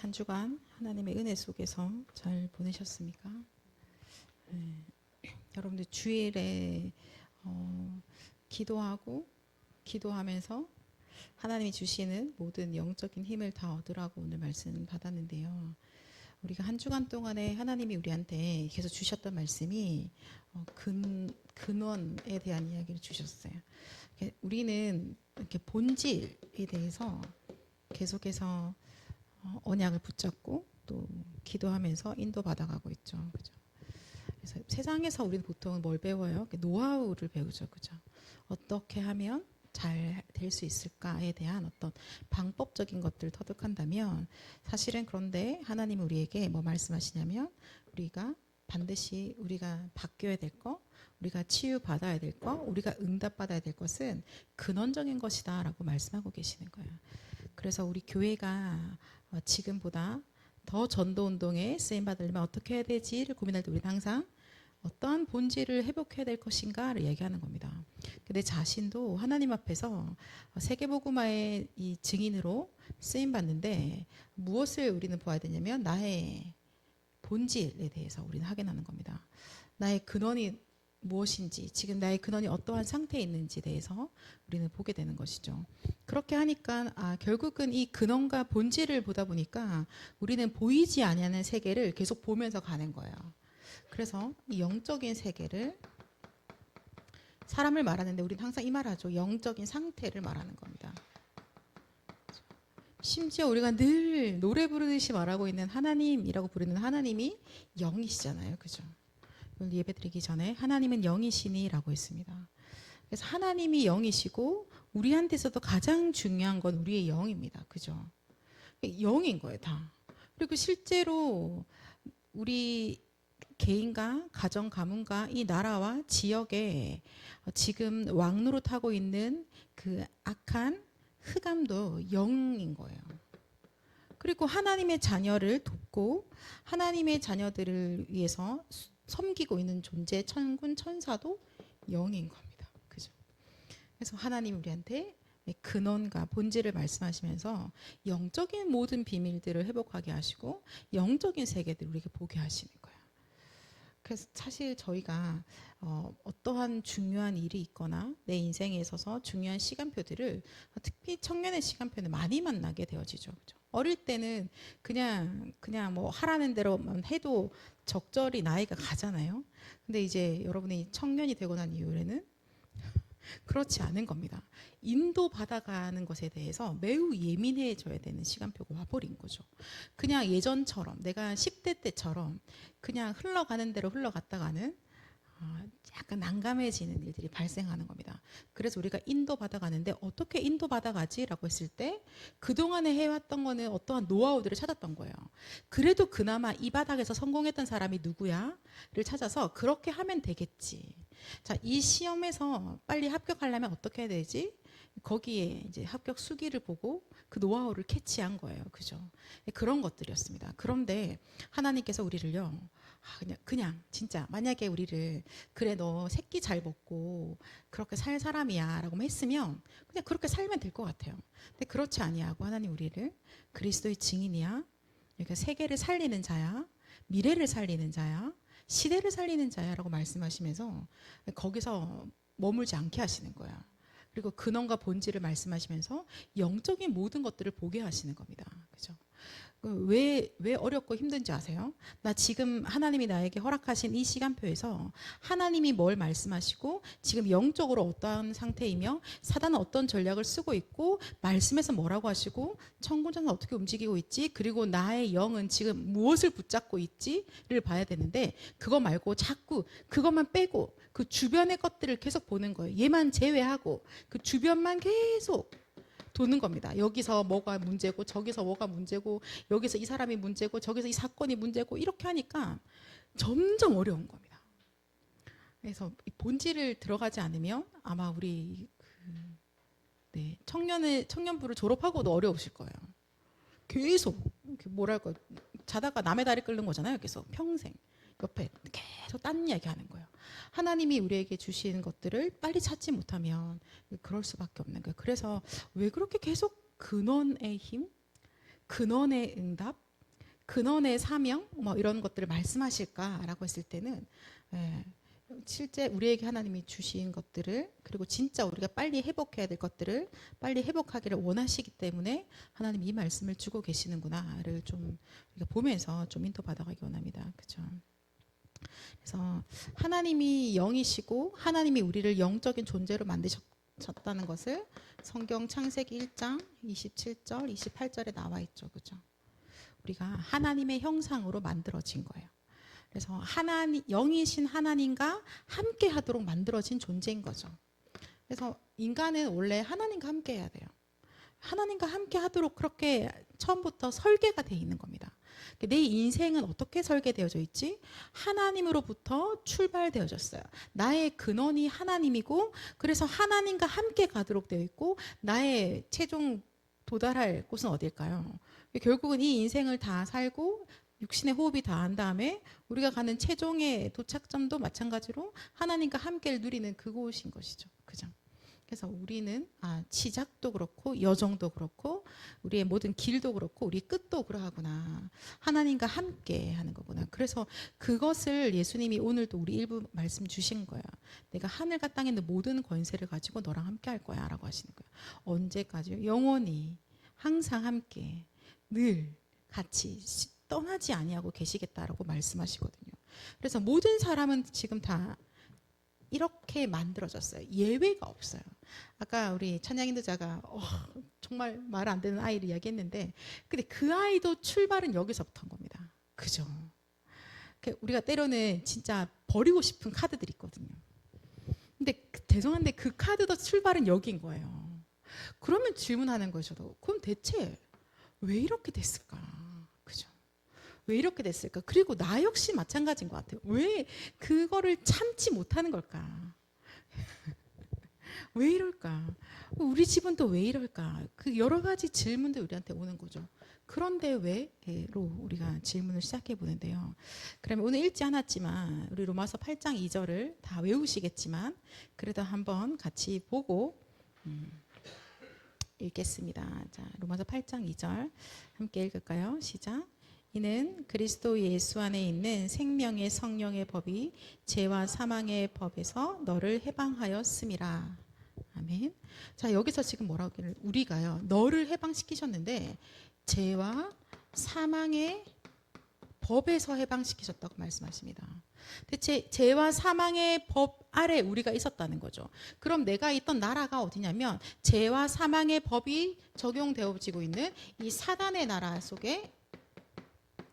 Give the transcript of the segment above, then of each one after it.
한 주간 하나님의 은혜 속에서 잘 보내셨습니까? 네. 여러분들 주일에 기도하고 기도하면서 하나님이 주시는 모든 영적인 힘을 다 얻으라고 오늘 말씀 받았는데요. 우리가 한 주간 동안에 하나님이 우리한테 계속 주셨던 말씀이 근원에 대한 이야기를 주셨어요. 우리는 이렇게 본질에 대해서 계속해서 언약을 붙잡고 또 기도하면서 인도받아가고 있죠. 그죠? 그래서 세상에서 우리는 보통 뭘 배워요? 노하우를 배우죠. 그죠? 어떻게 하면 잘 될 수 있을까에 대한 어떤 방법적인 것들을 터득한다면 사실은 그런데 하나님이 우리에게 뭐 말씀하시냐면 우리가 반드시 우리가 바뀌어야 될 거, 우리가 치유받아야 될 거, 우리가 응답받아야 될 것은 근원적인 것이다 라고 말씀하고 계시는 거예요. 그래서 우리 교회가 지금보다 더 전도운동에 쓰임받으려면 어떻게 해야 되지를 고민할 때 우리는 항상 어떠한 본질을 회복해야 될 것인가를 얘기하는 겁니다. 내 자신도 하나님 앞에서 세계복음화의 이 증인으로 쓰임받는데 무엇을 우리는 보아야 되냐면 나의 본질에 대해서 우리는 확인하는 겁니다. 나의 근원이 무엇인지, 지금 나의 근원이 어떠한 상태에 있는지에 대해서 우리는 보게 되는 것이죠. 그렇게 하니까 결국은 이 근원과 본질을 보다 보니까 우리는 보이지 아니하는 세계를 계속 보면서 가는 거예요. 그래서 이 영적인 세계를 사람을 말하는데 우리는 항상 이 말하죠. 영적인 상태를 말하는 겁니다. 심지어 우리가 늘 노래 부르듯이 말하고 있는 하나님이라고 부르는 하나님이 영이시잖아요. 그죠? 오늘 예배드리기 전에 하나님은 영이시니 라고 했습니다. 그래서 하나님이 영이시고 우리한테서도 가장 중요한 건 우리의 영입니다. 그죠? 영인 거예요, 다. 그리고 실제로 우리 개인과 가정, 가문과 이 나라와 지역에 지금 왕노릇하고 있는 그 악한 흑암도 영인 거예요. 그리고 하나님의 자녀를 돕고 하나님의 자녀들을 위해서 섬기고 있는 존재 천군 천사도 영인 겁니다. 그죠? 그래서 하나님 우리한테 근원과 본질을 말씀하시면서 영적인 모든 비밀들을 회복하게 하시고 영적인 세계들을 우리에게 보게 하시는 거예요. 그래서 사실 저희가 어떠한 중요한 일이 있거나 내 인생에 있어서 중요한 시간표들을 특히 청년의 시간표는 많이 만나게 되어지죠. 그죠? 어릴 때는 그냥 뭐 하라는 대로만 해도 적절히 나이가 가잖아요. 근데 이제 여러분이 청년이 되고 난 이후에는 그렇지 않은 겁니다. 인도받아가는 것에 대해서 매우 예민해져야 되는 시간표가 와버린 거죠. 그냥 예전처럼 내가 10대 때처럼 그냥 흘러가는 대로 흘러갔다가는 약간 난감해지는 일들이 발생하는 겁니다. 그래서 우리가 인도받아가는데 어떻게 인도받아가지라고 했을 때 그동안에 해왔던 거는 어떠한 노하우들을 찾았던 거예요. 그래도 그나마 이 바닥에서 성공했던 사람이 누구야를 찾아서 그렇게 하면 되겠지. 자, 이 시험에서 빨리 합격하려면 어떻게 해야 되지? 거기에 이제 합격 수기를 보고 그 노하우를 캐치한 거예요. 그죠? 그런 것들이었습니다. 그런데 하나님께서 우리를요, 그냥 진짜 만약에 우리를 그래 너 새끼 잘 먹고 그렇게 살 사람이야 라고 했으면 그냥 그렇게 살면 될 것 같아요. 근데 그렇지 아니하고 하나님 우리를 그리스도의 증인이야, 그러니까 세계를 살리는 자야, 미래를 살리는 자야, 시대를 살리는 자야 라고 말씀하시면서 거기서 머물지 않게 하시는 거야. 그리고 근원과 본질을 말씀하시면서 영적인 모든 것들을 보게 하시는 겁니다. 그죠? 왜 어렵고 힘든지 아세요? 나 지금 하나님이 나에게 허락하신 이 시간표에서 하나님이 뭘 말씀하시고 지금 영적으로 어떠한 상태이며 사단은 어떤 전략을 쓰고 있고 말씀에서 뭐라고 하시고 천군천사는 어떻게 움직이고 있지, 그리고 나의 영은 지금 무엇을 붙잡고 있지를 봐야 되는데 그거 말고 자꾸 그것만 빼고 그 주변의 것들을 계속 보는 거예요. 얘만 제외하고 그 주변만 계속 도는 겁니다. 여기서 뭐가 문제고 저기서 뭐가 문제고 여기서 이 사람이 문제고 저기서 이 사건이 문제고 이렇게 하니까 점점 어려운 겁니다. 그래서 본질을 들어가지 않으면 아마 우리 청년부를 졸업하고도 어려우실 거예요. 계속 뭐랄까 자다가 남의 다리 끓는 거잖아요. 계속 평생 옆에 계속 딴 이야기 하는 거예요. 하나님이 우리에게 주신 것들을 빨리 찾지 못하면 그럴 수밖에 없는 거예요. 그래서 왜 그렇게 계속 근원의 힘, 근원의 응답, 근원의 사명 뭐 이런 것들을 말씀하실까라고 했을 때는 예, 실제 우리에게 하나님이 주신 것들을 그리고 진짜 우리가 빨리 회복해야 될 것들을 빨리 회복하기를 원하시기 때문에 하나님 이 말씀을 주고 계시는구나를 좀 우리가 보면서 좀 인도 받아가기 원합니다. 그죠? 그래서 하나님이 영이시고 하나님이 우리를 영적인 존재로 만드셨다는 것을 성경 창세기 1장 27절 28절에 나와 있죠. 그죠? 우리가 하나님의 형상으로 만들어진 거예요. 그래서 하나님, 영이신 하나님과 함께 하도록 만들어진 존재인 거죠. 그래서 인간은 원래 하나님과 함께 해야 돼요. 하나님과 함께 하도록 그렇게 처음부터 설계가 되어 있는 겁니다. 내 인생은 어떻게 설계되어져 있지? 하나님으로부터 출발되어졌어요. 나의 근원이 하나님이고 그래서 하나님과 함께 가도록 되어 있고 나의 최종 도달할 곳은 어딜까요? 결국은 이 인생을 다 살고 육신의 호흡이 다한 다음에 우리가 가는 최종의 도착점도 마찬가지로 하나님과 함께를 누리는 그곳인 것이죠. 그죠? 그래서 우리는 시작도 그렇고 여정도 그렇고 우리의 모든 길도 그렇고 우리 끝도 그러하구나. 하나님과 함께 하는 거구나. 그래서 그것을 예수님이 오늘도 우리 일부 말씀 주신 거예요. 내가 하늘과 땅에 있는 모든 권세를 가지고 너랑 함께 할 거야 라고 하시는 거예요. 언제까지요? 영원히 항상 함께 늘 같이 떠나지 아니하고 계시겠다라고 말씀하시거든요. 그래서 모든 사람은 지금 다 이렇게 만들어졌어요. 예외가 없어요. 아까 우리 찬양인도자가 정말 말 안 되는 아이를 이야기했는데 근데 그 아이도 출발은 여기서부터인 겁니다. 그죠? 우리가 때로는 진짜 버리고 싶은 카드들이 있거든요. 근데 죄송한데 그 카드도 출발은 여기인 거예요. 그러면 질문하는 거죠. 그럼 대체 왜 이렇게 됐을까? 그죠? 왜 이렇게 됐을까? 그리고 나 역시 마찬가지인 것 같아요. 왜 그거를 참지 못하는 걸까? 왜 이럴까? 우리 집은 또 왜 이럴까? 그 여러 가지 질문들이 우리한테 오는 거죠. 그런데 왜로 우리가 질문을 시작해 보는데요. 그러면 오늘 읽지 않았지만 우리 로마서 8장 2절을 다 외우시겠지만 그래도 한번 같이 보고 읽겠습니다. 자, 로마서 8장 2절 함께 읽을까요? 시작. 이는 그리스도 예수 안에 있는 생명의 성령의 법이 죄와 사망의 법에서 너를 해방하였음이라. 아멘. 자, 여기서 지금 뭐라고 하기를 우리가요. 너를 해방시키셨는데 죄와 사망의 법에서 해방시키셨다고 말씀하십니다. 대체 죄와 사망의 법 아래 우리가 있었다는 거죠. 그럼 내가 있던 나라가 어디냐면 죄와 사망의 법이 적용되어지고 있는 이 사단의 나라 속에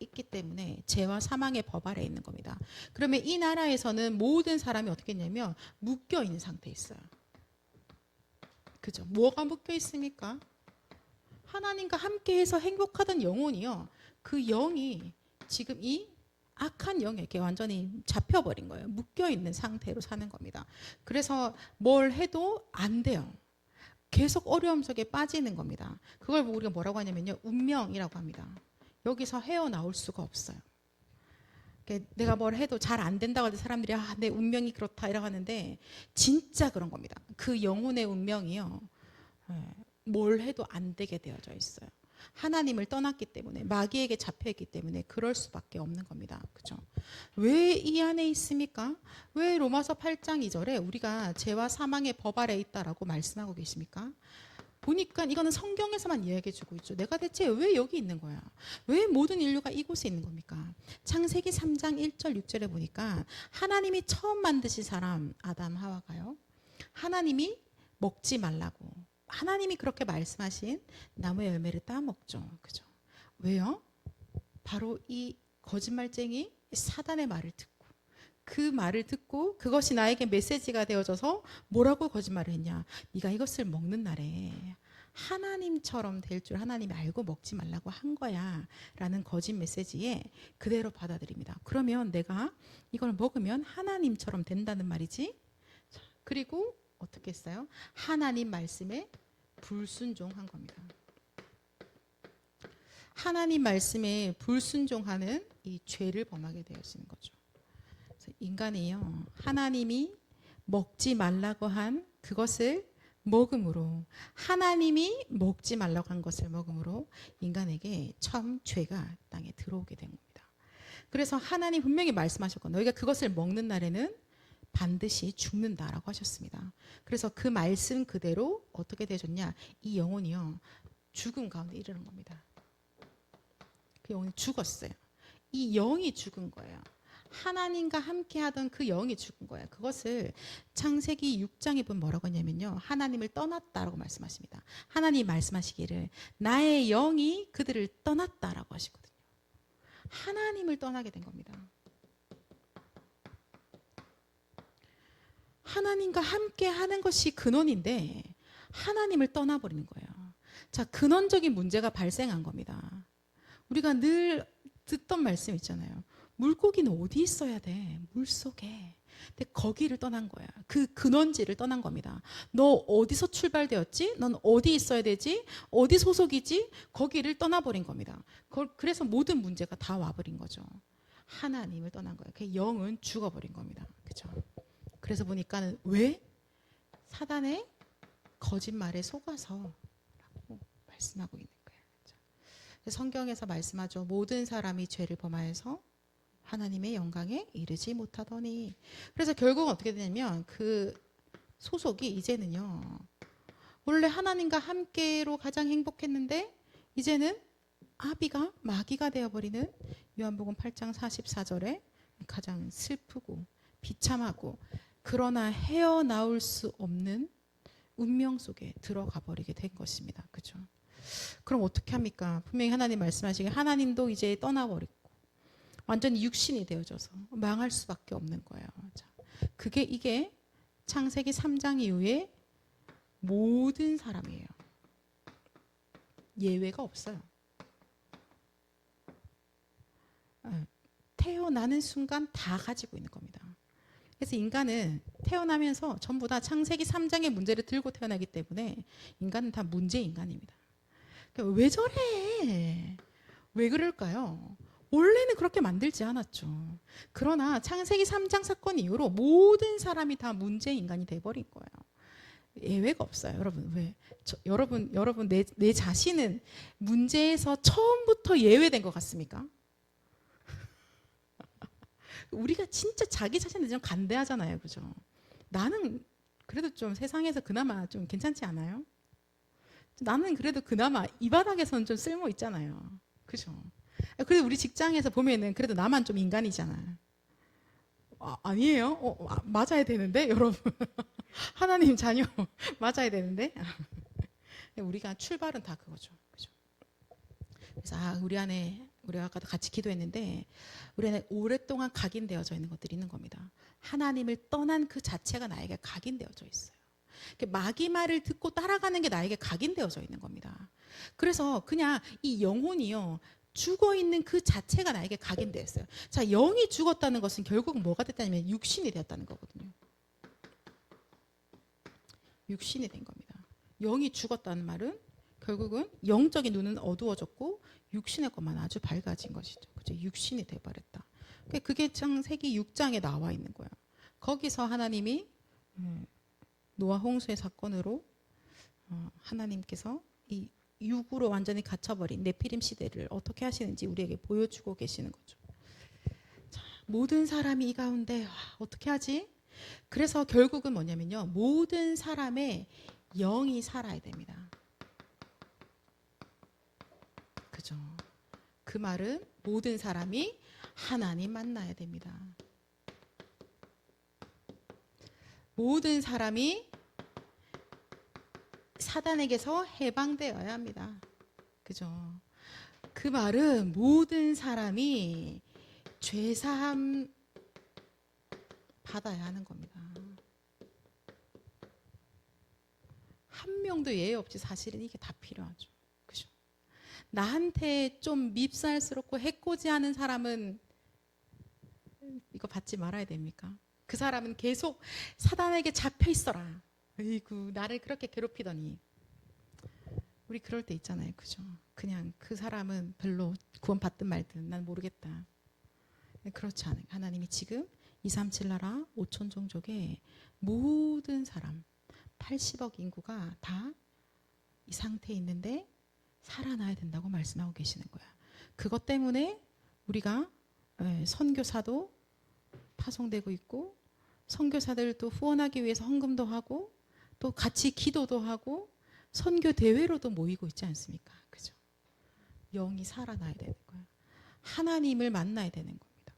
있기 때문에 죄와 사망의 법 아래 있는 겁니다. 그러면 이 나라에서는 모든 사람이 어떻게 했냐면 묶여 있는 상태에 있어요. 그죠? 뭐가 묶여 있습니까? 하나님과 함께해서 행복하던 영혼이요. 그 영이 지금 이 악한 영에게 완전히 잡혀버린 거예요. 묶여있는 상태로 사는 겁니다. 그래서 뭘 해도 안 돼요. 계속 어려움 속에 빠지는 겁니다. 그걸 우리가 뭐라고 하냐면요. 운명이라고 합니다. 여기서 헤어나올 수가 없어요. 내가 뭘 해도 잘 안 된다고 할 때 사람들이 내 운명이 그렇다 이라고 하는데 진짜 그런 겁니다. 그 영혼의 운명이요. 뭘 해도 안 되게 되어져 있어요. 하나님을 떠났기 때문에 마귀에게 잡혀있기 때문에 그럴 수밖에 없는 겁니다. 그죠? 왜 이 안에 있습니까? 왜 로마서 8장 2절에 우리가 죄와 사망의 법 아래 있다라고 말씀하고 계십니까? 보니까 이거는 성경에서만 이야기해주고 있죠. 내가 대체 왜 여기 있는 거야? 왜 모든 인류가 이곳에 있는 겁니까? 창세기 3장 1절 6절에 보니까 하나님이 처음 만드신 사람 아담 하와가요. 하나님이 먹지 말라고 하나님이 그렇게 말씀하신 나무의 열매를 따먹죠. 그죠? 왜요? 바로 이 거짓말쟁이 사단의 말을 듣고 그 말을 듣고 그것이 나에게 메시지가 되어져서 뭐라고 거짓말을 했냐? 네가 이것을 먹는 날에 하나님처럼 될 줄 하나님이 알고 먹지 말라고 한 거야 라는 거짓 메시지에 그대로 받아들입니다. 그러면 내가 이걸 먹으면 하나님처럼 된다는 말이지. 그리고 어떻게 했어요? 하나님 말씀에 불순종한 겁니다. 하나님 말씀에 불순종하는 이 죄를 범하게 되어지는 거죠. 그래서 인간이요, 하나님이 먹지 말라고 한 그것을 먹음으로, 하나님이 먹지 말라고 한 것을 먹음으로 인간에게 처음 죄가 땅에 들어오게 된 겁니다. 그래서 하나님 분명히 말씀하셨고 너희가 그것을 먹는 날에는 반드시 죽는다라고 하셨습니다. 그래서 그 말씀 그대로 어떻게 되셨냐, 이 영혼이요 죽음 가운데 이르는 겁니다. 그 영혼이 죽었어요. 이 영이 죽은 거예요. 하나님과 함께 하던 그 영이 죽은 거예요. 그것을 창세기 6장에 보면 뭐라고 하냐면요, 하나님을 떠났다라고 말씀하십니다. 하나님이 말씀하시기를 나의 영이 그들을 떠났다라고 하시거든요. 하나님을 떠나게 된 겁니다. 하나님과 함께 하는 것이 근원인데 하나님을 떠나버리는 거예요. 자, 근원적인 문제가 발생한 겁니다. 우리가 늘 듣던 말씀 있잖아요. 물고기는 어디 있어야 돼? 물속에. 근데 거기를 떠난 거야. 그 근원지를 떠난 겁니다. 너 어디서 출발되었지? 넌 어디 있어야 되지? 어디 소속이지? 거기를 떠나버린 겁니다. 그래서 모든 문제가 다 와버린 거죠. 하나님을 떠난 거예요. 그 영은 죽어버린 겁니다. 그죠? 그래서 보니까는 왜? 사단의 거짓말에 속아서 라고 말씀하고 있는 거예요. 그렇죠? 성경에서 말씀하죠. 모든 사람이 죄를 범하여서 하나님의 영광에 이르지 못하더니. 그래서 결국은 어떻게 되냐면 그 소속이 이제는요, 원래 하나님과 함께로 가장 행복했는데 이제는 아비가 마귀가 되어버리는, 요한복음 8장 44절에 가장 슬프고 비참하고 그러나 헤어나올 수 없는 운명 속에 들어가 버리게 된 것입니다. 그죠? 그럼 어떻게 합니까? 분명히 하나님 말씀하시기에 하나님도 이제 떠나버리고 완전히 육신이 되어져서 망할 수밖에 없는 거예요. 자, 이게 창세기 3장 이후에 모든 사람이에요. 예외가 없어요. 태어나는 순간 다 가지고 있는 겁니다. 그래서 인간은 태어나면서 전부 다 창세기 3장의 문제를 들고 태어나기 때문에 인간은 다 문제 인간입니다. 그러니까 왜 저래? 왜 그럴까요? 원래는 그렇게 만들지 않았죠. 그러나 창세기 3장 사건 이후로 모든 사람이 다 문제 인간이 돼버린 거예요. 예외가 없어요. 여러분, 왜? 여러분 내 자신은 문제에서 처음부터 예외된 것 같습니까? 우리가 진짜 자기 자신에 좀 간대하잖아요. 그죠? 나는 그래도 좀 세상에서 그나마 좀 괜찮지 않아요? 나는 그래도 그나마 이 바닥에서는 좀 쓸모 있잖아요. 그죠? 그래도 우리 직장에서 보면은 그래도 나만 좀 인간이잖아. 아니에요? 맞아야 되는데, 여러분. 하나님 자녀 맞아야 되는데. 우리가 출발은 다 그거죠. 그죠? 그래서 우리가 아까도 같이 기도했는데 우리 안에 오랫동안 각인되어져 있는 것들이 있는 겁니다. 하나님을 떠난 그 자체가 나에게 각인되어져 있어요. 마귀 말을 듣고 따라가는 게 나에게 각인되어져 있는 겁니다. 그래서 그냥 이 영혼이요, 죽어 있는 그 자체가 나에게 각인되었어요. 자, 영이 죽었다는 것은 결국 뭐가 됐다면 육신이 되었다는 거거든요. 육신이 된 겁니다. 영이 죽었다는 말은 결국은 영적인 눈은 어두워졌고 육신의 것만 아주 밝아진 것이죠. 그죠? 육신이 돼버렸다. 그게 창세기 6장에 나와 있는 거예요. 거기서 하나님이 노아 홍수의 사건으로 하나님께서 이 육으로 완전히 갇혀버린 네피림 시대를 어떻게 하시는지 우리에게 보여주고 계시는 거죠. 자, 모든 사람이 이 가운데 어떻게 하지? 그래서 결국은 뭐냐면요, 모든 사람의 영이 살아야 됩니다. 그죠? 그 말은 모든 사람이 하나님 만나야 됩니다. 모든 사람이 사단에게서 해방되어야 합니다. 그죠? 그 말은 모든 사람이 죄사함 받아야 하는 겁니다. 한 명도 예외 없이 사실은 이게 다 필요하죠. 그죠? 나한테 좀 밉살스럽고 해코지하는 사람은 이거 받지 말아야 됩니까? 그 사람은 계속 사단에게 잡혀 있어라. 어이구, 나를 그렇게 괴롭히더니. 우리 그럴 때 있잖아요. 그죠? 그냥 그 사람은 별로 구원 받든 말든 난 모르겠다. 그렇지 않아요. 하나님이 지금 237 나라 5천 종족의 모든 사람, 80억 인구가 다 이 상태에 있는데 살아나야 된다고 말씀하고 계시는 거야. 그것 때문에 우리가 선교사도 파송되고 있고, 선교사들도 후원하기 위해서 헌금도 하고, 또 같이 기도도 하고, 선교 대회로도 모이고 있지 않습니까? 그죠? 영이 살아나야 되는 거야. 하나님을 만나야 되는 겁니다.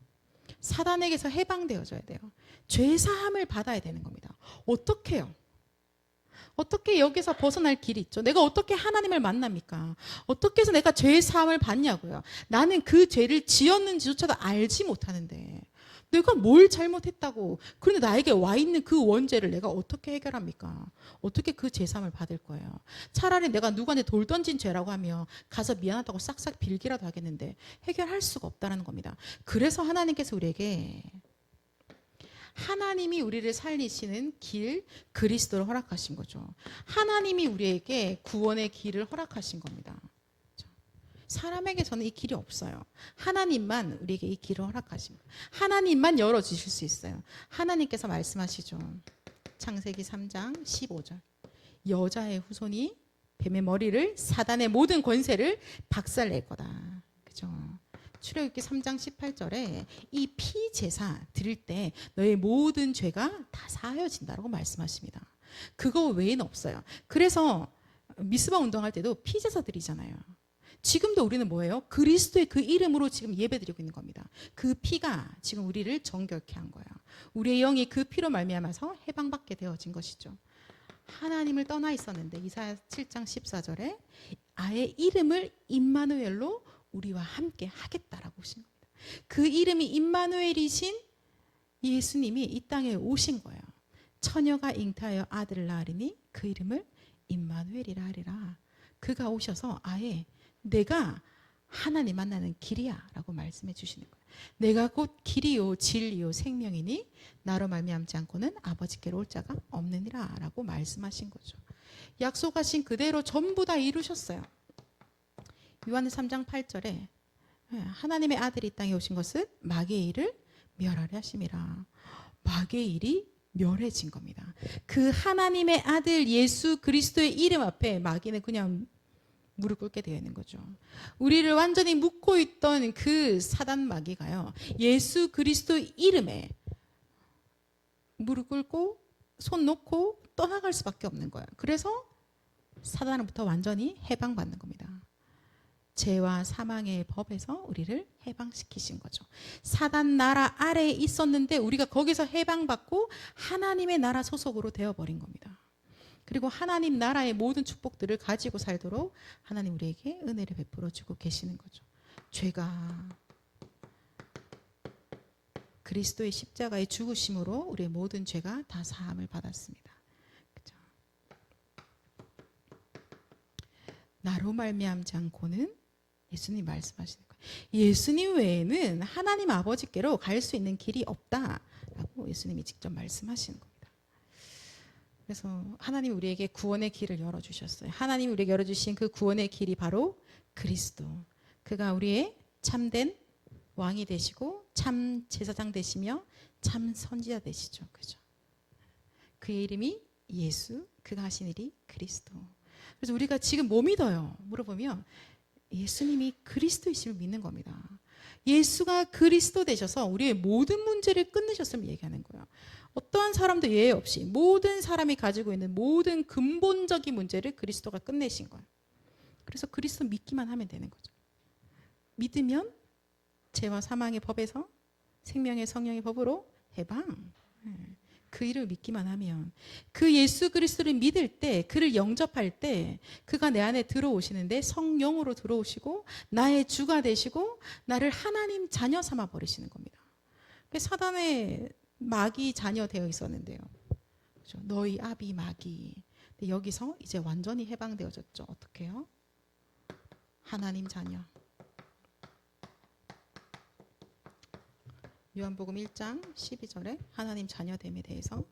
사단에게서 해방되어져야 돼요. 죄 사함을 받아야 되는 겁니다. 어떻게요? 어떻게 여기서 벗어날 길이 있죠? 내가 어떻게 하나님을 만납니까? 어떻게 해서 내가 죄 사함을 받냐고요? 나는 그 죄를 지었는지조차도 알지 못하는데 내가 뭘 잘못했다고, 그런데 나에게 와 있는 그 원죄를 내가 어떻게 해결합니까? 어떻게 그 제삼을 받을 거예요? 차라리 내가 누구한테 돌 던진 죄라고 하면 가서 미안하다고 싹싹 빌기라도 하겠는데 해결할 수가 없다는 겁니다. 그래서 하나님께서 우리에게, 하나님이 우리를 살리시는 길, 그리스도를 허락하신 거죠. 하나님이 우리에게 구원의 길을 허락하신 겁니다. 사람에게서는 이 길이 없어요. 하나님만 우리에게 이 길을 허락하십니다. 하나님만 열어주실 수 있어요. 하나님께서 말씀하시죠. 창세기 3장 15절. 여자의 후손이 뱀의 머리를, 사단의 모든 권세를 박살낼 거다. 그죠? 출애굽기 3장 18절에 이 피제사 드릴 때 너의 모든 죄가 다 사하여진다라고 말씀하십니다. 그거 외에는 없어요. 그래서 미스바 운동할 때도 피제사 드리잖아요. 지금도 우리는 뭐예요? 그리스도의 그 이름으로 지금 예배드리고 있는 겁니다. 그 피가 지금 우리를 정결케 한 거예요. 우리의 영이 그 피로 말미암아서 해방받게 되어진 것이죠. 하나님을 떠나 있었는데 이사야 7장 14절에 아예 이름을 임마누엘로 우리와 함께 하겠다라고 하신 겁니다. 그 이름이 임마누엘이신 예수님이 이 땅에 오신 거예요. 처녀가 잉태하여 아들을 낳으리니 그 이름을 임마누엘이라 하리라. 그가 오셔서 아예 내가 하나님 만나는 길이야 라고 말씀해 주시는 거예요. 내가 곧 길이요 진리요 생명이니 나로 말미암지 않고는 아버지께로 올 자가 없느니라 라고 말씀하신 거죠. 약속하신 그대로 전부 다 이루셨어요. 요한의 3장 8절에 하나님의 아들이 이 땅에 오신 것은 마귀의 일을 멸하려 하심이라. 마귀의 일이 멸해진 겁니다. 그 하나님의 아들 예수 그리스도의 이름 앞에 마귀는 그냥 무릎 꿇게 되어 있는 거죠. 우리를 완전히 묶고 있던 그 사단 마귀가요, 예수 그리스도 이름에 무릎 꿇고 손 놓고 떠나갈 수밖에 없는 거예요. 그래서 사단으로부터 완전히 해방받는 겁니다. 죄와 사망의 법에서 우리를 해방시키신 거죠. 사단 나라 아래에 있었는데 우리가 거기서 해방받고 하나님의 나라 소속으로 되어버린 겁니다. 그리고 하나님 나라의 모든 축복들을 가지고 살도록 하나님 우리에게 은혜를 베풀어 주고 계시는 거죠. 죄가 그리스도의 십자가의 죽으심으로 우리의 모든 죄가 다 사함을 받았습니다. 그렇죠? 나로 말미암지 않고는 예수님 말씀하시는 거예요. 예수님 외에는 하나님 아버지께로 갈 수 있는 길이 없다라고 예수님이 직접 말씀하시는 겁니다. 그래서 하나님 우리에게 구원의 길을 열어주셨어요. 하나님 우리에게 열어주신 그 구원의 길이 바로 그리스도. 그가 우리의 참된 왕이 되시고 참 제사장 되시며 참 선지자 되시죠. 그죠? 그의 이름이 예수, 그가 하신 일이 그리스도. 그래서 우리가 지금 뭐 믿어요? 물어보면 예수님이 그리스도이심을 믿는 겁니다. 예수가 그리스도 되셔서 우리의 모든 문제를 끝내셨음을 얘기하는 거예요. 어떠한 사람도 예외 없이 모든 사람이 가지고 있는 모든 근본적인 문제를 그리스도가 끝내신 거예요. 그래서 그리스도 믿기만 하면 되는 거죠. 믿으면 죄와 사망의 법에서 생명의 성령의 법으로 해방. 그 이름을 믿기만 하면, 그 예수 그리스도를 믿을 때, 그를 영접할 때 그가 내 안에 들어오시는데 성령으로 들어오시고 나의 주가 되시고 나를 하나님 자녀 삼아 버리시는 겁니다. 사단의 마귀 자녀 되어 있었는데요. 그렇죠? 너희 아비 마귀. 근데 여기서 이제 완전히 해방되어졌죠. 어떻게 해요? 하나님 자녀. 요한복음 1장 12절에 하나님 자녀됨에 대해서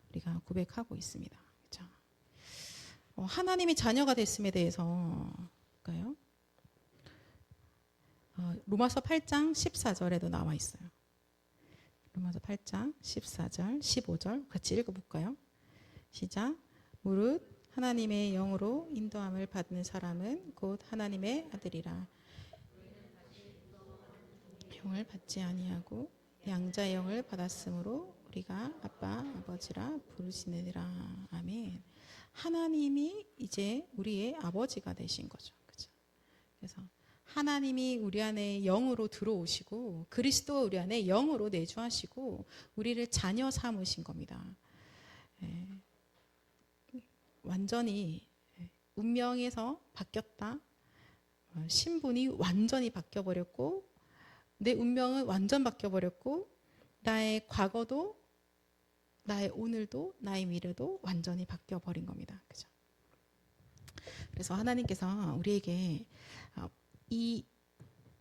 우리가 고백하고 있습니다. 그렇죠? 하나님이 자녀가 됐음에 대해서 볼까요? 로마서 8장 14절에도 나와 있어요. 로마서 8장 14절, 15절 같이 읽어볼까요? 시작. 무릇 하나님의 영으로 인도함을 받는 사람은 곧 하나님의 아들이라. 영을 받지 아니하고 양자의 영을 받았으므로 우리가 아빠 아버지라 부르시느니라. 아멘. 하나님이 이제 우리의 아버지가 되신 거죠. 그죠? 그래서 하나님이 우리 안에 영으로 들어오시고 그리스도가 우리 안에 영으로 내주하시고 우리를 자녀 삼으신 겁니다. 예. 완전히 운명에서 바뀌었다. 신분이 완전히 바뀌어버렸고 내 운명은 완전 바뀌어버렸고 나의 과거도 나의 오늘도 나의 미래도 완전히 바뀌어버린 겁니다. 그죠? 그래서 하나님께서 우리에게 이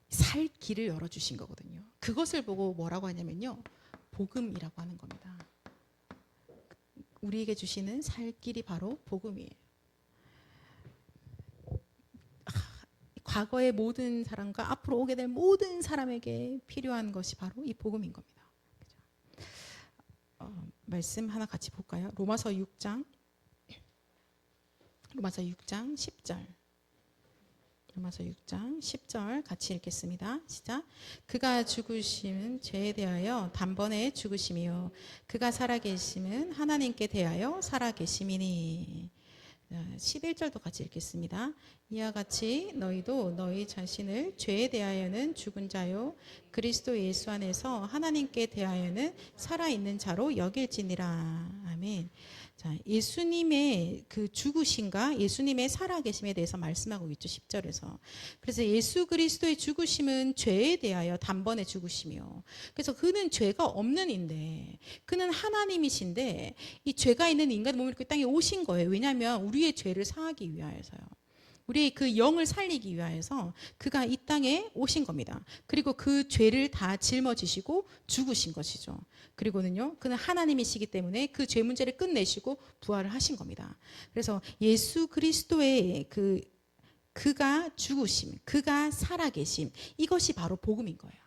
살 길을 열어주신 거거든요. 그것을 보고 뭐라고 하냐면요. 복음이라고 하는 겁니다. 우리에게 주시는 살 길이 바로 복음이에요. 과거의 모든 사람과 앞으로 오게 될 모든 사람에게 필요한 것이 바로 이 복음인 겁니다. 말씀 하나 같이 볼까요? 로마서 6장 10절. 로마서 6장 10절 같이 읽겠습니다. 시작. 그가 죽으심은 죄에 대하여 단번에 죽으심이요 그가 살아계심은 하나님께 대하여 살아계심이니. 11절도 같이 읽겠습니다. 이와 같이 너희도 너희 자신을 죄에 대하여는 죽은 자요 그리스도 예수 안에서 하나님께 대하여는 살아있는 자로 여길지니라. 아멘. 자, 예수님의 그 죽으심과 예수님의 살아계심에 대해서 말씀하고 있죠. 10절에서. 그래서 예수 그리스도의 죽으심은 죄에 대하여 단번에 죽으심이요. 그래서 그는 죄가 없는 인데 그는 하나님이신데 이 죄가 있는 인간 몸을 그 땅에 오신 거예요. 왜냐하면 우리의 죄를 사하기 위하여서요. 우리의 그 영을 살리기 위하여서 그가 이 땅에 오신 겁니다. 그리고 그 죄를 다 짊어지시고 죽으신 것이죠. 그리고는요, 그는 하나님이시기 때문에 그 죄 문제를 끝내시고 부활을 하신 겁니다. 그래서 예수 그리스도의 그가 죽으심, 그가 살아계심, 이것이 바로 복음인 거예요.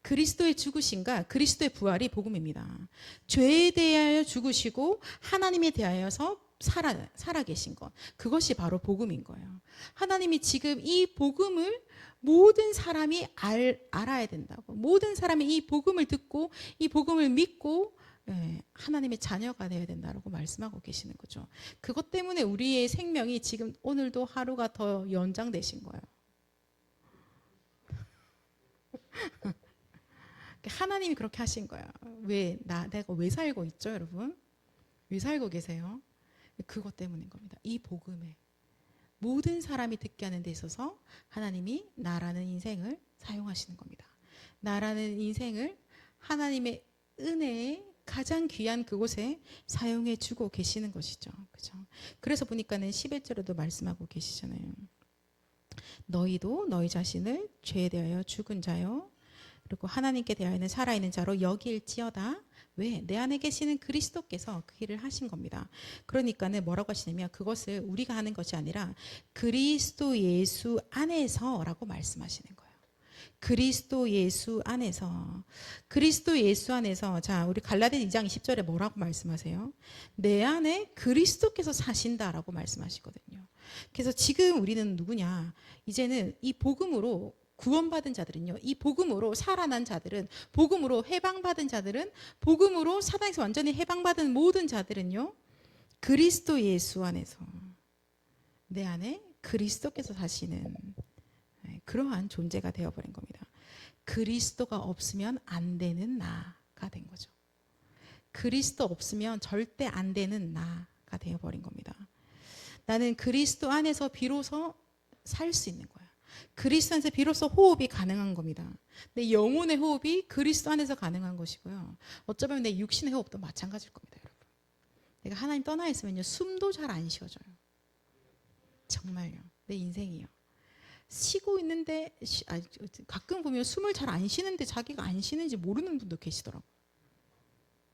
그리스도의 죽으심과 그리스도의 부활이 복음입니다. 죄에 대하여 죽으시고 하나님에 대하여서 살아계신 것, 그것이 바로 복음인 거예요. 하나님이 지금 이 복음을 모든 사람이 알아야 된다고, 모든 사람이 이 복음을 듣고 이 복음을 믿고 하나님의 자녀가 되어야 된다고 말씀하고 계시는 거죠. 그것 때문에 우리의 생명이 지금 오늘도 하루가 더 연장되신 거예요. 하나님이 그렇게 하신 거예요. 내가 왜 살고 있죠, 여러분? 왜 살고 계세요? 그것 때문인 겁니다. 이 복음에 모든 사람이 듣게 하는 데 있어서 하나님이 나라는 인생을 사용하시는 겁니다. 나라는 인생을 하나님의 은혜의 가장 귀한 그곳에 사용해 주고 계시는 것이죠. 그죠? 그래서 보니까는 11절에도 말씀하고 계시잖아요. 너희도 너희 자신을 죄에 대하여 죽은 자요 그리고 하나님께 대하여는 살아있는 자로 여길지어다. 왜? 내 안에 계시는 그리스도께서 그 일을 하신 겁니다. 그러니까는 뭐라고 하시냐면 그것을 우리가 하는 것이 아니라 그리스도 예수 안에서라고 말씀하시는 거예요. 그리스도 예수 안에서. 그리스도 예수 안에서. 자, 우리 갈라디아 2장 20절에 뭐라고 말씀하세요? 내 안에 그리스도께서 사신다라고 말씀하시거든요. 그래서 지금 우리는 누구냐? 이제는 이 복음으로 구원받은 자들은요, 이 복음으로 살아난 자들은, 복음으로 해방받은 자들은, 복음으로 사단에서 완전히 해방받은 모든 자들은요, 그리스도 예수 안에서 내 안에 그리스도께서 사시는 그러한 존재가 되어버린 겁니다. 그리스도가 없으면 안 되는 나가 된 거죠. 그리스도 없으면 절대 안 되는 나가 되어버린 겁니다. 나는 그리스도 안에서 비로소 살 수 있는 거야. 그리스도 안에서 비로소 호흡이 가능한 겁니다. 내 영혼의 호흡이 그리스도 안에서 가능한 것이고요. 어쩌면 내 육신의 호흡도 마찬가지일 겁니다, 여러분. 내가 하나님 떠나 있으면요, 숨도 잘 안 쉬어져요. 정말요. 내 인생이요. 쉬고 있는데 가끔 보면 숨을 잘 안 쉬는데 자기가 안 쉬는지 모르는 분도 계시더라고요.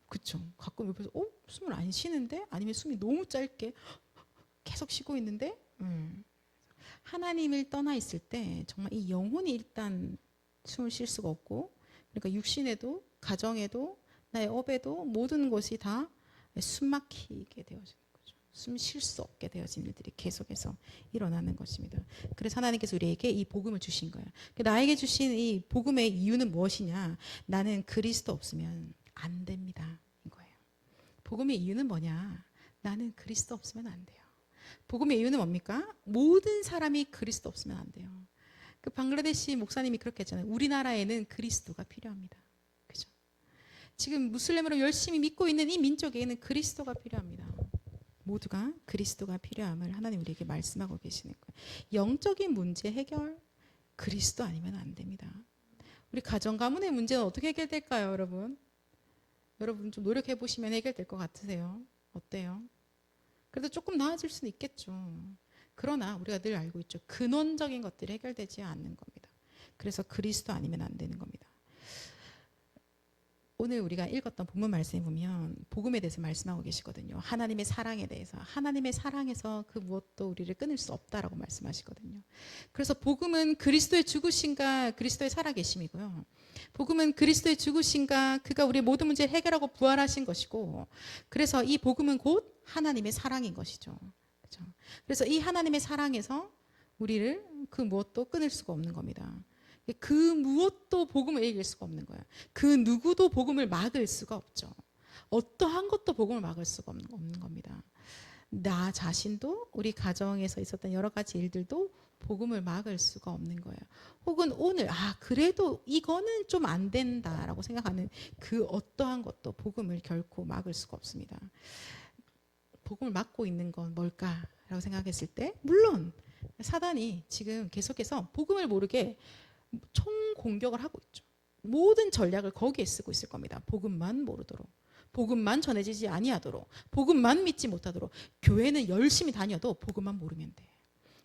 그렇죠. 가끔 옆에서 숨을 안 쉬는데 아니면 숨이 너무 짧게 계속 쉬고 있는데 하나님을 떠나 있을 때 정말 이 영혼이 일단 숨을 쉴 수가 없고, 그러니까 육신에도 가정에도 나의 업에도 모든 것이 다 숨막히게 되어져요. 숨 쉴 수 없게 되어진 일들이 계속해서 일어나는 것입니다. 그래서 하나님께서 우리에게 이 복음을 주신 거예요. 나에게 주신 이 복음의 이유는 무엇이냐? 나는 그리스도 없으면 안 됩니다. 이거예요. 복음의 이유는 뭐냐? 나는 그리스도 없으면 안 돼요. 복음의 이유는 뭡니까? 모든 사람이 그리스도 없으면 안 돼요. 그 방글라데시 목사님이 그렇게 했잖아요. 우리나라에는 그리스도가 필요합니다. 그죠? 지금 무슬림으로 열심히 믿고 있는 이 민족에는 그리스도가 필요합니다. 모두가 그리스도가 필요함을 하나님 우리에게 말씀하고 계시는 거예요. 영적인 문제 해결 그리스도 아니면 안 됩니다. 우리 가정 가문의 문제는 어떻게 해결될까요, 여러분? 여러분 좀 노력해 보시면 해결될 것 같으세요? 어때요? 그래도 조금 나아질 수는 있겠죠. 그러나 우리가 늘 알고 있죠. 근원적인 것들이 해결되지 않는 겁니다. 그래서 그리스도 아니면 안 되는 겁니다. 오늘 우리가 읽었던 본문 말씀에 보면 복음에 대해서 말씀하고 계시거든요. 하나님의 사랑에 대해서. 하나님의 사랑에서 그 무엇도 우리를 끊을 수 없다라고 말씀하시거든요. 그래서 복음은 그리스도의 죽으심과 그리스도의 살아계심이고요. 복음은 그리스도의 죽으심과 그가 우리의 모든 문제를 해결하고 부활하신 것이고, 그래서 이 복음은 곧 하나님의 사랑인 것이죠. 그렇죠? 그래서 이 하나님의 사랑에서 우리를 그 무엇도 끊을 수가 없는 겁니다. 그 무엇도 복음을 이길 수가 없는 거예요. 그 누구도 복음을 막을 수가 없죠. 어떠한 것도 복음을 막을 수가 없는 겁니다. 나 자신도 우리 가정에서 있었던 여러 가지 일들도 복음을 막을 수가 없는 거예요. 혹은 오늘 그래도 이거는 좀 안 된다라고 생각하는 그 어떠한 것도 복음을 결코 막을 수가 없습니다. 복음을 막고 있는 건 뭘까라고 생각했을 때 물론 사단이 지금 계속해서 복음을 모르게 총 공격을 하고 있죠. 모든 전략을 거기에 쓰고 있을 겁니다. 복음만 모르도록, 복음만 전해지지 아니하도록, 복음만 믿지 못하도록. 교회는 열심히 다녀도 복음만 모르면 돼.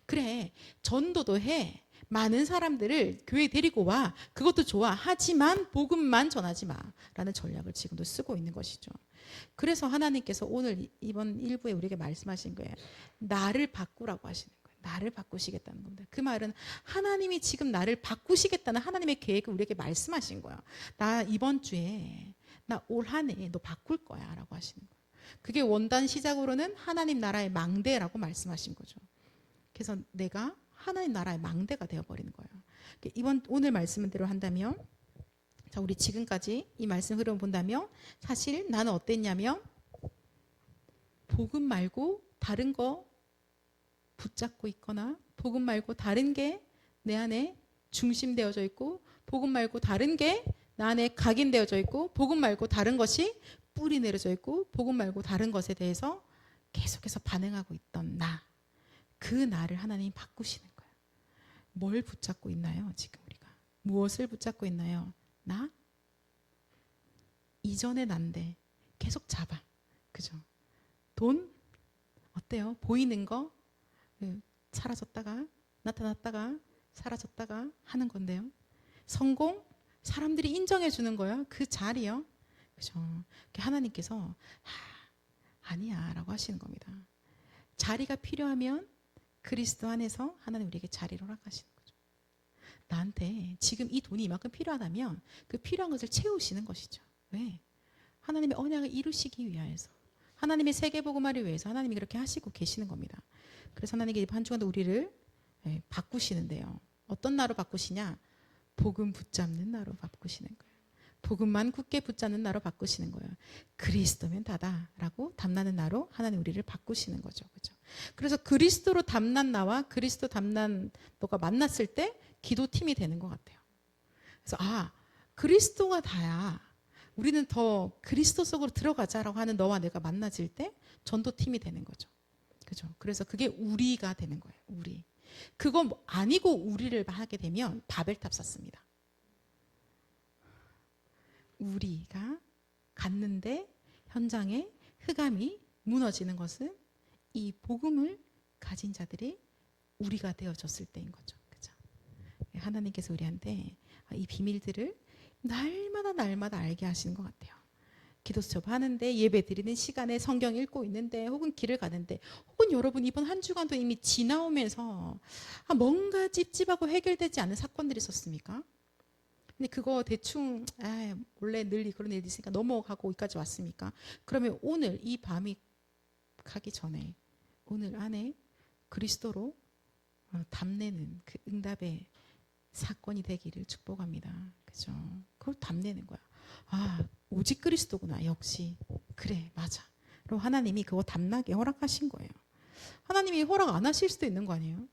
그래, 전도도 해. 많은 사람들을 교회에 데리고 와. 그것도 좋아. 하지만 복음만 전하지 마라는 전략을 지금도 쓰고 있는 것이죠. 그래서 하나님께서 오늘 이번 1부에 우리에게 말씀하신 거예요. 나를 바꾸라고 하시는 거예요. 나를 바꾸시겠다는 겁니다. 그 말은 하나님이 지금 나를 바꾸시겠다는 하나님의 계획을 우리에게 말씀하신 거예요. 나 이번 주에, 나 올 한 해 너 바꿀 거야 라고 하시는 거예요. 그게 원단 시작으로는 하나님 나라의 망대라고 말씀하신 거죠. 그래서 내가 하나님 나라의 망대가 되어버리는 거예요. 오늘 말씀대로 한다면, 자, 우리 지금까지 이 말씀 흐름을 본다면 사실 나는 어땠냐면 복음 말고 다른 거 붙잡고 있거나, 복음 말고 다른 게 내 안에 중심되어져 있고, 복음 말고 다른 게 나 안에 각인되어져 있고, 복음 말고 다른 것이 뿌리 내려져 있고, 복음 말고 다른 것에 대해서 계속해서 반응하고 있던 그 나를 하나님이 바꾸시는 거예요. 뭘 붙잡고 있나요? 지금 우리가 무엇을 붙잡고 있나요? 나? 이전의 난데 계속 잡아. 그죠? 돈? 어때요? 보이는 거? 사라졌다가 나타났다가 사라졌다가 하는 건데요. 성공? 사람들이 인정해 주는 거예요. 그 자리요. 그죠? 하나님께서 아니야 라고 하시는 겁니다. 자리가 필요하면 그리스도 안에서 하나님 우리에게 자리를 허락하시는 거죠. 나한테 지금 이 돈이 이만큼 필요하다면 그 필요한 것을 채우시는 것이죠. 왜? 하나님의 언약을 이루시기 위하여서, 하나님의 세계복음화를 위해서 하나님이 그렇게 하시고 계시는 겁니다. 그래서 하나님께 한 주간도 우리를 바꾸시는데요. 어떤 나로 바꾸시냐? 복음 붙잡는 나로 바꾸시는 거예요. 복음만 굳게 붙잡는 나로 바꾸시는 거예요. 그리스도면 다다라고 담나는 나로 하나님 우리를 바꾸시는 거죠. 그죠? 그래서 그리스도로 담난 나와 그리스도 담난 너가 만났을 때 기도팀이 되는 것 같아요. 그래서 그리스도가 다야. 우리는 더 그리스도 속으로 들어가자라고 하는 너와 내가 만나질 때 전도팀이 되는 거죠. 그죠? 그래서 그게 우리가 되는 거예요. 우리. 그거 아니고 우리를 하게 되면 바벨탑 쌓습니다. 우리가 갔는데 현장에 흑암이 무너지는 것은 이 복음을 가진 자들이 우리가 되어졌을 때인 거죠. 그죠? 하나님께서 우리한테 이 비밀들을 날마다 알게 하시는 것 같아요. 기도 수첩하는데, 예배 드리는 시간에, 성경 읽고 있는데, 혹은 길을 가는데, 혹은 여러분 이번 한 주간도 이미 지나오면서 뭔가 찝찝하고 해결되지 않은 사건들이 있었습니까? 근데 그거 대충 원래 늘 그런 일이 있으니까 넘어가고 여기까지 왔습니까? 그러면 오늘 이 밤이 허락하기 전에 오늘 안에 그리스도로 답내는 그 응답의 사건이 되기를 축복합니다. 그죠? 그걸 답내는 거야. 아, 오직 그리스도구나. 역시 그래, 맞아. 그럼 하나님이 그거 답나게 허락하신 거예요. 하나님이 허락 안 하실 수도 있는 거 아니에요?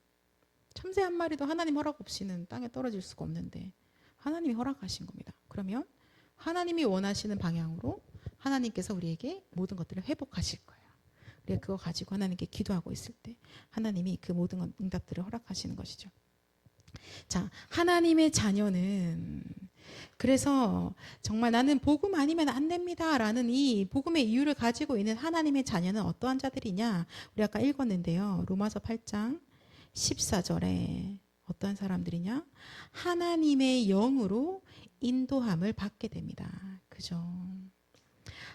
참새 한 마리도 하나님 허락 없이는 땅에 떨어질 수가 없는데 하나님이 허락하신 겁니다. 그러면 하나님이 원하시는 방향으로 하나님께서 우리에게 모든 것들을 회복하실 거예요. 우리가 그거 가지고 하나님께 기도하고 있을 때 하나님이 그 모든 응답들을 허락하시는 것이죠. 자, 하나님의 자녀는 그래서 정말 나는 복음 아니면 안 됩니다 라는 이 복음의 이유를 가지고 있는 하나님의 자녀는 어떠한 자들이냐, 우리 아까 읽었는데요. 로마서 8장 14절에 어떠한 사람들이냐, 하나님의 영으로 인도함을 받게 됩니다. 그죠?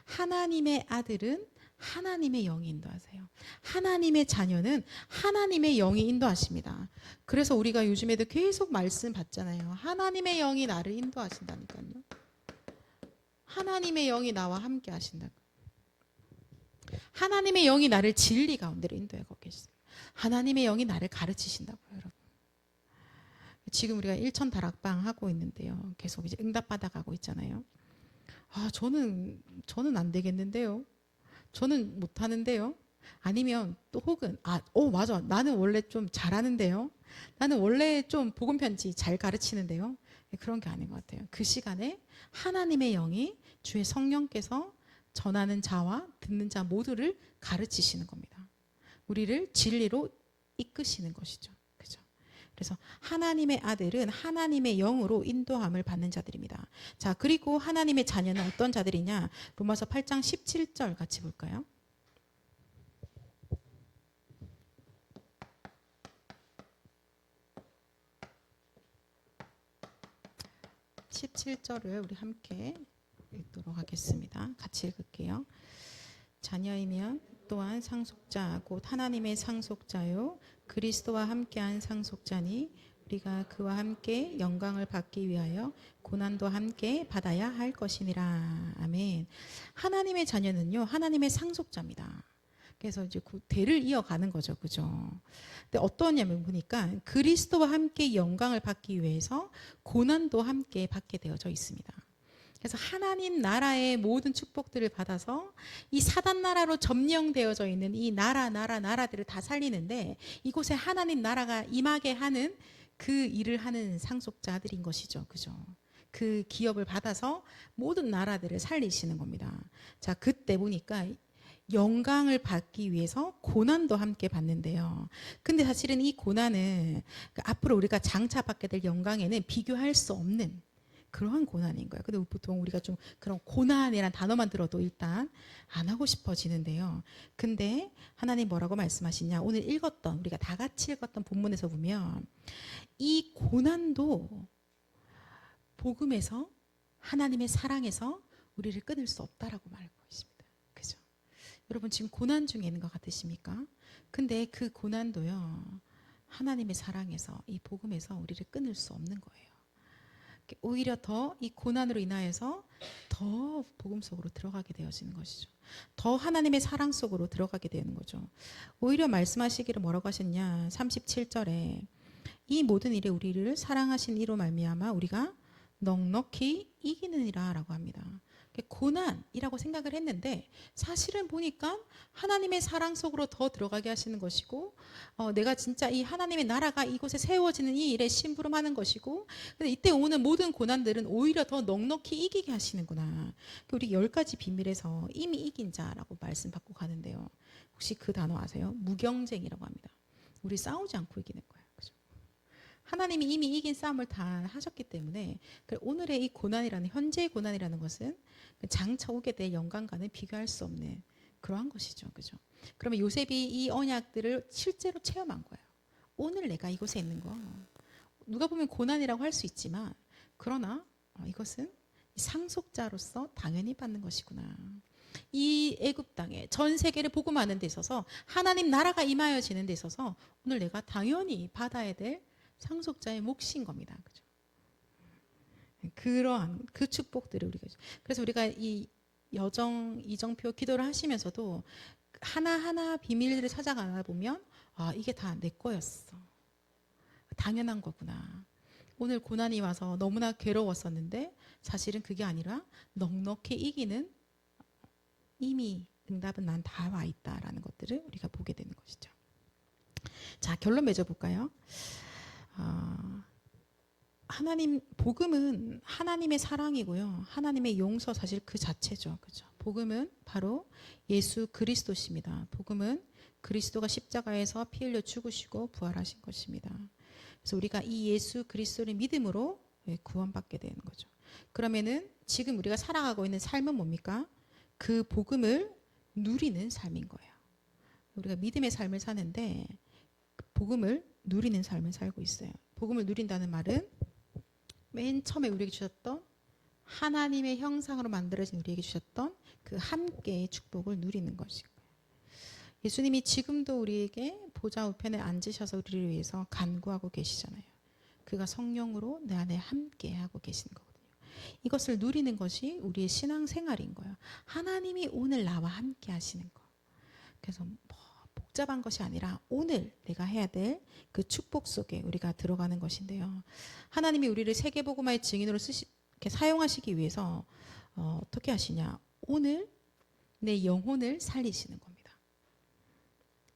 하나님의 아들은 하나님의 영이 인도하세요. 하나님의 자녀는 하나님의 영이 인도하십니다. 그래서 우리가 요즘에도 계속 말씀 받잖아요. 하나님의 영이 나를 인도하신다니까요. 하나님의 영이 나와 함께 하신다고. 하나님의 영이 나를 진리 가운데로 인도하고 계십니다. 하나님의 영이 나를 가르치신다고요, 여러분. 지금 우리가 일천 다락방 하고 있는데요. 계속 이제 응답 받아가고 있잖아요. 아, 저는 안 되겠는데요. 저는 못하는데요. 아니면 또 혹은 맞아. 나는 원래 좀 잘하는데요. 나는 원래 좀 복음 편지 잘 가르치는데요. 그런 게 아닌 것 같아요. 그 시간에 하나님의 영이 주의 성령께서 전하는 자와 듣는 자 모두를 가르치시는 겁니다. 우리를 진리로 이끄시는 것이죠. 그죠? 그래서 하나님의 아들은 하나님의 영으로 인도함을 받는 자들입니다. 자, 그리고 하나님의 자녀는 어떤 자들이냐? 로마서 8장 17절 같이 볼까요? 17절을 우리 함께 읽도록 하겠습니다. 같이 읽을게요. 자녀이면 또한 상속자 곧 하나님의 상속자요 그리스도와 함께한 상속자니 우리가 그와 함께 영광을 받기 위하여 고난도 함께 받아야 할 것이니라. 아멘. 하나님의 자녀는요, 하나님의 상속자입니다. 그래서 이제 그 대를 이어가는 거죠, 그죠? 근데 어떠냐면 보니까 그리스도와 함께 영광을 받기 위해서 고난도 함께 받게 되어져 있습니다. 그래서 하나님 나라의 모든 축복들을 받아서 이 사단 나라로 점령되어져 있는 이 나라들을 다 살리는데 이곳에 하나님 나라가 임하게 하는 그 일을 하는 상속자들인 것이죠. 그죠? 그 기업을 받아서 모든 나라들을 살리시는 겁니다. 자, 그때 보니까 영광을 받기 위해서 고난도 함께 받는데요. 근데 사실은 이 고난은 앞으로 우리가 장차 받게 될 영광에는 비교할 수 없는 그러한 고난인 거예요. 근데 보통 우리가 좀 그런 고난이란 단어만 들어도 일단 안 하고 싶어지는데요. 근데 하나님 뭐라고 말씀하시냐? 오늘 읽었던, 우리가 다 같이 읽었던 본문에서 보면 이 고난도 복음에서 하나님의 사랑에서 우리를 끊을 수 없다라고 말하고 있습니다. 그죠? 여러분 지금 고난 중에 있는 것 같으십니까? 근데 그 고난도요, 하나님의 사랑에서, 이 복음에서 우리를 끊을 수 없는 거예요. 오히려 더 이 고난으로 인하여서 더 복음 속으로 들어가게 되어지는 것이죠. 더 하나님의 사랑 속으로 들어가게 되는 거죠. 오히려 말씀하시기를 뭐라고 하셨냐? 37절에 이 모든 일에 우리를 사랑하신 이로 말미암아 우리가 넉넉히 이기느니라 라고 합니다. 고난이라고 생각을 했는데 사실은 보니까 하나님의 사랑 속으로 더 들어가게 하시는 것이고, 내가 진짜 이 하나님의 나라가 이곳에 세워지는 이 일에 심부름하는 것이고, 근데 이때 오는 모든 고난들은 오히려 더 넉넉히 이기게 하시는구나. 우리 10가지 비밀에서 이미 이긴 자라고 말씀 받고 가는데요. 혹시 그 단어 아세요? 무경쟁이라고 합니다. 우리 싸우지 않고 이기는 거예요. 그죠? 하나님이 이미 이긴 싸움을 다 하셨기 때문에 오늘의 이 고난이라는, 현재의 고난이라는 것은 장차 오게 될 영광과는 비교할 수 없는 그러한 것이죠. 그죠? 그러면 요셉이 이 언약들을 실제로 체험한 거예요. 오늘 내가 이곳에 있는 거 누가 보면 고난이라고 할 수 있지만 그러나 이것은 상속자로서 당연히 받는 것이구나. 이 애굽 땅에 전 세계를 복음하는 데 있어서 하나님 나라가 임하여지는 데 있어서 오늘 내가 당연히 받아야 될 상속자의 몫인 겁니다. 그죠? 그러한 그 축복들을 우리가, 그래서 우리가 이 이정표 기도를 하시면서도 하나하나 비밀들을 찾아가다 보면 아, 이게 다 내 거였어. 당연한 거구나. 오늘 고난이 와서 너무나 괴로웠었는데 사실은 그게 아니라 넉넉히 이기는 이미 응답은 난 다 와 있다라는 것들을 우리가 보게 되는 것이죠. 자, 결론 맺어볼까요? 하나님, 복음은 하나님의 사랑이고요. 하나님의 용서 사실 그 자체죠. 그죠? 복음은 바로 예수 그리스도십니다. 복음은 그리스도가 십자가에서 피 흘려 죽으시고 부활하신 것입니다. 그래서 우리가 이 예수 그리스도를 믿음으로 구원받게 되는 거죠. 그러면은 지금 우리가 살아가고 있는 삶은 뭡니까? 그 복음을 누리는 삶인 거예요. 우리가 믿음의 삶을 사는데 복음을 누리는 삶을 살고 있어요. 복음을 누린다는 말은 맨 처음에 우리에게 주셨던 하나님의 형상으로 만들어진 우리에게 주셨던 그 함께의 축복을 누리는 것이고요. 예수님이 지금도 우리에게 보좌 우편에 앉으셔서 우리를 위해서 간구하고 계시잖아요. 그가 성령으로 내 안에 함께하고 계시는 거거든요. 이것을 누리는 것이 우리의 신앙생활인 거예요. 하나님이 오늘 나와 함께 하시는 거. 그래서 복잡한 것이 아니라 오늘 내가 해야 될 그 축복 속에 우리가 들어가는 것인데요. 하나님이 우리를 세계복음화의 증인으로 이렇게 사용하시기 위해서 어떻게 하시냐? 오늘 내 영혼을 살리시는 겁니다.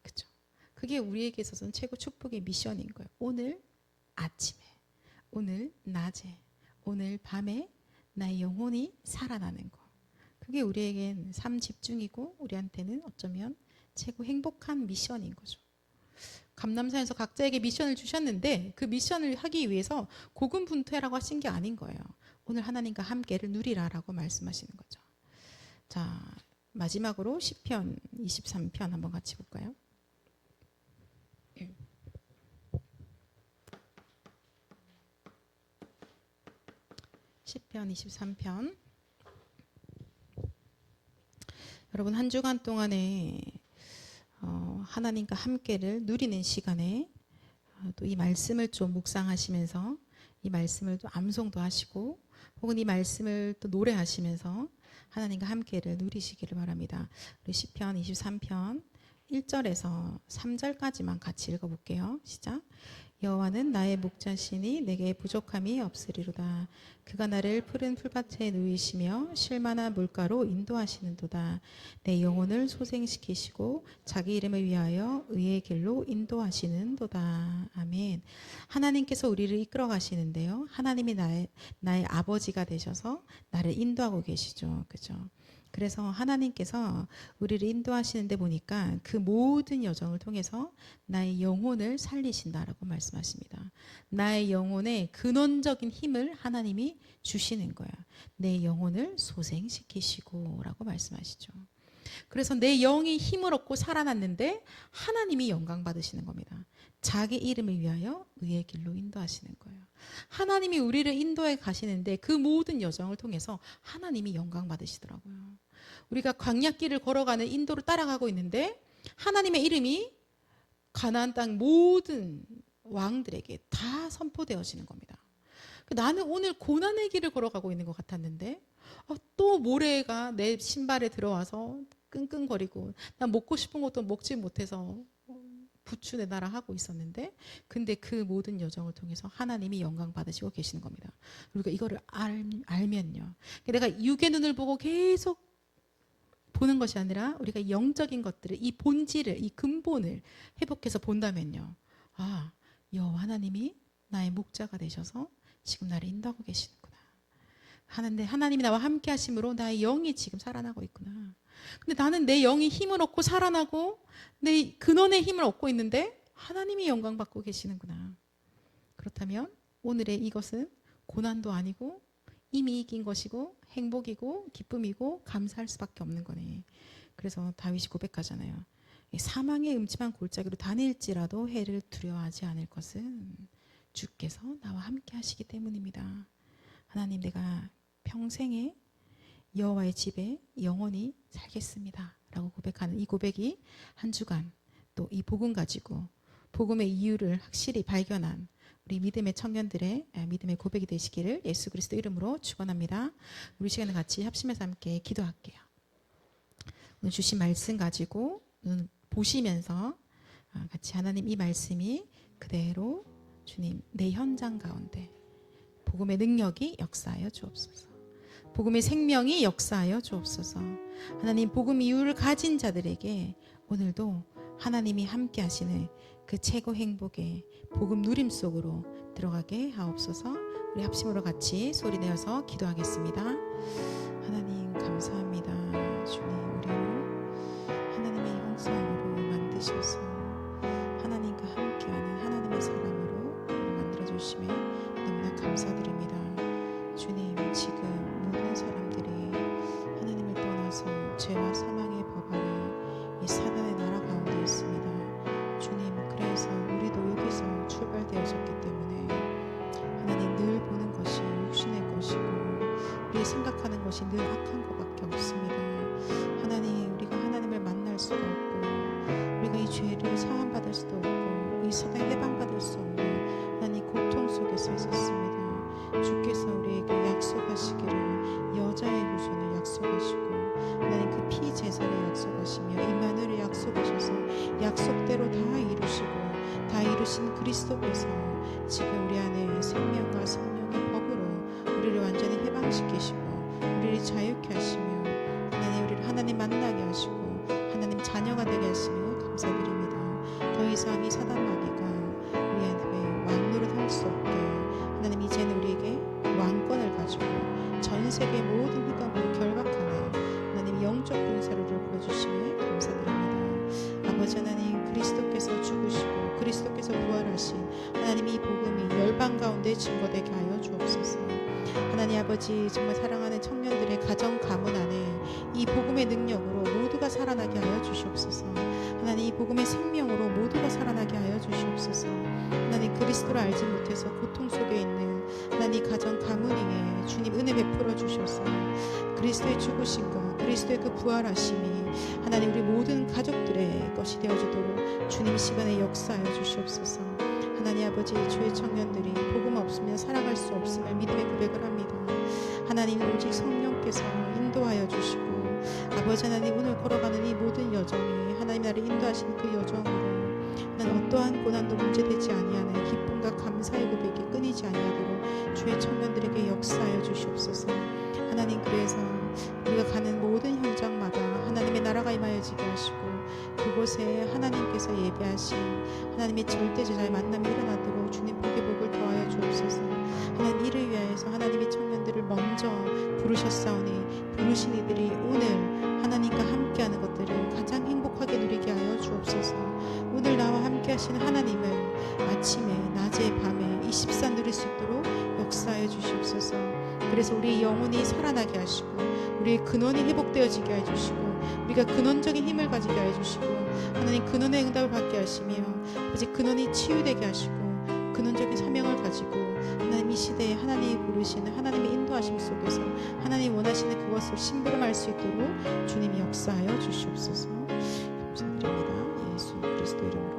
그렇죠? 그게 우리에게 있어서는 최고 축복의 미션인 거예요. 오늘 아침에, 오늘 낮에, 오늘 밤에 나의 영혼이 살아나는 거. 그게 우리에겐 삶 집중이고 우리한테는 어쩌면 최고 행복한 미션인 거죠. 감남산에서 각자에게 미션을 주셨는데 그 미션을 하기 위해서 고군분투해라고 하신 게 아닌 거예요. 오늘 하나님과 함께를 누리라라고 말씀하시는 거죠. 자, 마지막으로 시편 23편 한번 같이 볼까요? 시편 23편. 여러분 한 주간 동안에 하나님과 함께를 누리는 시간에 또 이 말씀을 좀 묵상하시면서 이 말씀을 또 암송도 하시고 혹은 이 말씀을 또 노래하시면서 하나님과 함께를 누리시기를 바랍니다. 우리 시편 23편 1절에서 3절까지만 같이 읽어볼게요. 시작. 여호와는 나의 목자시니 내게 부족함이 없으리로다. 그가 나를 푸른 풀밭에 누이시며 쉴만한 물가로 인도하시는도다. 내 영혼을 소생시키시고 자기 이름을 위하여 의의 길로 인도하시는도다. 아멘. 하나님께서 우리를 이끌어 가시는데요. 하나님이 나의 아버지가 되셔서 나를 인도하고 계시죠. 그죠? 그래서 하나님께서 우리를 인도하시는데 보니까 그 모든 여정을 통해서 나의 영혼을 살리신다라고 말씀하십니다. 나의 영혼의 근원적인 힘을 하나님이 주시는 거야. 내 영혼을 소생시키시고 라고 말씀하시죠. 그래서 내 영이 힘을 얻고 살아났는데 하나님이 영광 받으시는 겁니다. 자기 이름을 위하여 의의 길로 인도하시는 거예요. 하나님이 우리를 인도해 가시는데 그 모든 여정을 통해서 하나님이 영광 받으시더라고요. 우리가 광야길을 걸어가는 인도를 따라가고 있는데 하나님의 이름이 가나안 땅 모든 왕들에게 다 선포되어지는 겁니다. 나는 오늘 고난의 길을 걸어가고 있는 것 같았는데 또 모래가 내 신발에 들어와서 끙끙거리고 난 먹고 싶은 것도 먹지 못해서 부추내나라 하고 있었는데 근데 그 모든 여정을 통해서 하나님이 영광 받으시고 계시는 겁니다. 우리가 이거를 알면요. 내가 육의 눈을 보고 계속 보는 것이 아니라 우리가 영적인 것들을 이 본질을 이 근본을 회복해서 본다면요. 아, 여호와 하나님이 나의 목자가 되셔서 지금 나를 인도하고 계시는구나. 하나님이 나와 함께 하심으로 나의 영이 지금 살아나고 있구나. 근데 나는 내 영이 힘을 얻고 살아나고 내 근원의 힘을 얻고 있는데 하나님이 영광 받고 계시는구나. 그렇다면 오늘의 이것은 고난도 아니고 이미 이긴 것이고 행복이고 기쁨이고 감사할 수밖에 없는 거네. 그래서 다윗이 고백하잖아요. 사망의 음침한 골짜기로 다닐지라도 해를 두려워하지 않을 것은 주께서 나와 함께 하시기 때문입니다. 하나님, 내가 평생에 여호와의 집에 영원히 살겠습니다 라고 고백하는 이 고백이 한 주간 또 이 복음 가지고 복음의 이유를 확실히 발견한 우리 믿음의 청년들의 믿음의 고백이 되시기를 예수 그리스도 이름으로 축원합니다. 우리 시간에 같이 합심해서 함께 기도할게요. 오늘 주신 말씀 가지고 보시면서 같이 하나님 이 말씀이 그대로 주님 내 현장 가운데 복음의 능력이 역사하여 주옵소서. 복음의 생명이 역사하여 주옵소서. 하나님 복음 이유를 가진 자들에게 오늘도 하나님이 함께 하시는 그 최고 행복의 복음 누림 속으로 들어가게 하옵소서. 우리 합심으로 같이 소리내어서 기도하겠습니다. 하나님 감사합니다. 주님 우리를 하나님의 형상으로 만드셔서 하나님과 함께하는 하나님의 사람으로 만들어주심에 너무나 감사드립니다. 주님 지금 모든 사람들이 하나님을 떠나서 죄와 사망의 법 아래 이 사단의 나라 가운데 있습니다. 주님 그래서 우리도 여기서 출발되어졌기 때문에 하나님 늘 보는 것이 육신의 것이고 우리 생각하는 것이 늘 악한 것밖에 없습니다. 하나님 우리가 하나님을 만날 수가 없고 우리가 이 죄를 사함받을 수도 없고 이 사단에 해방받을 수 없는 하나님 고통 속에서 있었습니다. 주께서 우리에게 약속하시기를 여자의 후손을 약속하시고 하나님 그 피제사를 약속하시며 임마누엘을 약속하셔서 약속대로 다 이루시고 다 이루신 그리스도께서 지금 우리 안에 생명과 성령의 법으로 우리를 완전히 해방시키시고 우리를 자유케 하시며 하나님 우리를 하나님 만나게 하시고 하나님 자녀가 되게 하시며 감사드립니다. 더 이상 이 사단 마귀가 우리한테 왕노릇 할 수 없게 하나님 이제는 우리에게 왕권을 가지고 전 세계 모든 흑암을 결박하는 하나님 영적 군사를 불어주시며 감사드립니다. 아버지 하나님 그리스도께서 죽으시고 그리스도께서 부활하신 하나님 이 복음이 열방 가운데 증거되게 하여 주옵소서. 하나님 아버지 정말 사랑하는 청년들의 가정 가문 안에 이 복음의 능력으로 모두가 살아나게 하여 주시옵소서. 하나님 이 복음의 생명으로 모두가 살아나게 하여 주시옵소서. 하나님 그리스도를 알지 못해서 고통 속에 있는 하나님 가정 가문 위에 주님 은혜 베풀어 주셔서 그리스도의 죽으심과 그리스도의 그 부활하심이 하나님 우리 모든 가족들의 것이 되어주도록 주님 시간에 역사하여 주시옵소서. 하나님 아버지 주의 청년들이 복음 없으면 살아갈 수 없음을 믿음의 고백을 합니다. 하나님 오직 성령께서 인도하여 주시고 아버지 하나님 오늘 걸어가는 이 모든 여정이 하나님 나를 인도하시는 그 여정으로 난 어떠한 고난도 문제되지 아니하는 기쁨과 감사의 고백이 끊이지 아니하도록 주의 청년들에게 역사하여 주시옵소서. 하나님 그래서 우리가 가는 모든 현장마다 하나님의 나라가 임하여지게 하시고 그곳에 하나님께서 예배하신 하나님의 절대제자의 만남이 일어나도록 주님 복의 복을 더하여 주옵소서. 하나님 이를 위하여서 하나님의 청년들을 먼저 부르셨사오니 부르신 이들이 오늘 하나님과 함께하는 것들을 가장 행복하게 누리게 하여 주옵소서. 오늘 나와 함께 하시는 하나님을 아침에 낮에 밤에 24 누릴 수 있도록 역사하여 주시옵소서. 그래서 우리의 영혼이 살아나게 하시고 우리의 근원이 회복되어지게 해주시고 우리가 근원적인 힘을 가지게 해주시고 하나님 근원의 응답을 받게 하시며 아버지 근원이 치유되게 하시고 근원적인 사명을 가지고 하나님 이 시대에 하나님이 부르시는 하나님의 인도하심 속에서 하나님 원하시는 그것을 심부름할 수 있도록 주님이 역사하여 주시옵소서. 감사드립니다. 예수 그리스도 이름으로